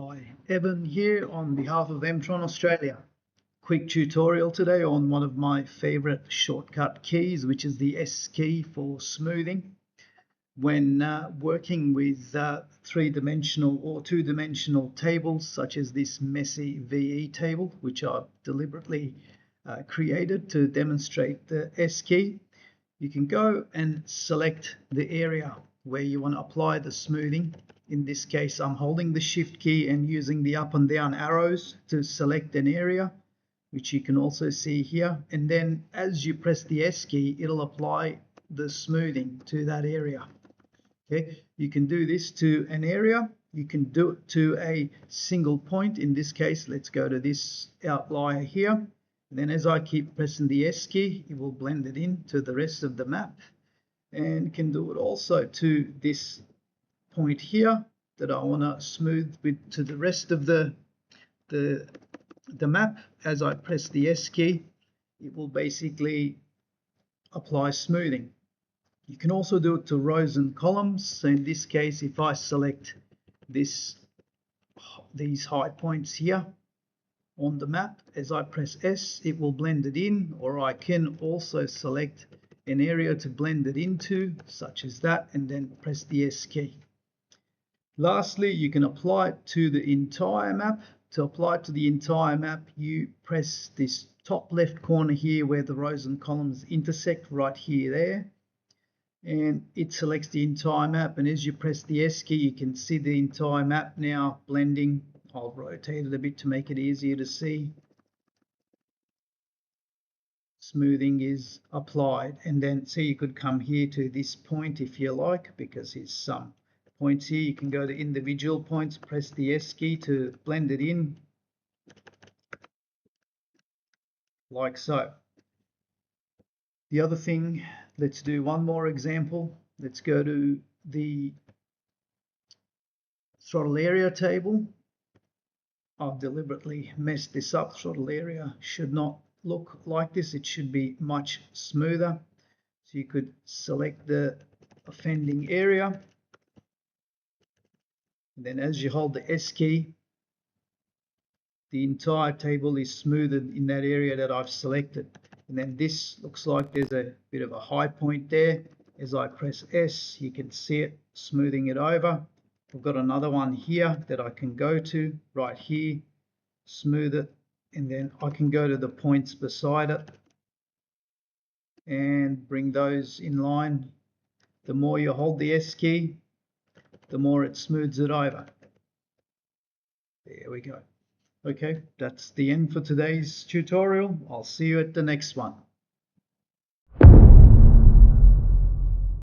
Hi, Evan here on behalf of Emtron Australia. Quick tutorial today on one of my favorite shortcut keys, which is the S key for smoothing. When working with three-dimensional or two-dimensional tables, such as this messy VE table, which I've deliberately created to demonstrate the S key, you can go and select the area where you want to apply the smoothing. In this case, I'm holding the shift key and using the up and down arrows to select an area, which you can also see here. And then as you press the S key, it'll apply the smoothing to that area. Okay, you can do this to an area. You can do it to a single point. In this case, let's go to this outlier here. And then as I keep pressing the S key, it will blend it in to the rest of the map. And can do it also to this point here that I want to smooth with to the rest of the map. As I press the S key, it will basically apply smoothing. You can also do it to rows and columns. So in this case, if I select these high points here on the map, as I press S, it will blend it in, or I can also select an area to blend it into, such as that, and then press the S key. Lastly, you can apply it to the entire map. To apply it to the entire map, you press this top left corner here where the rows and columns intersect, right here there, and it selects the entire map. And as you press the S key, you can see the entire map now blending. I'll rotate it a bit to make it easier to see. Smoothing is applied, and then so you could come here to this point if you like, because there's some points here. You can go to individual points, press the S key to blend it in, like so. The other thing, let's do one more example. Let's go to the throttle area table. I've deliberately messed this up. Throttle area should not look like this. It should be much smoother. So you could select the offending area, and then as you hold the S key, the entire table is smoothed in that area that I've selected. And then this looks like there's a bit of a high point there. As I press S, you can see it smoothing it over. I've got another one here that I can go to right here, smooth it, and then I can go to the points beside it and bring those in line. The more you hold the S key, the more it smooths it over. There we go. Okay, that's the end for today's tutorial. I'll see you at the next one.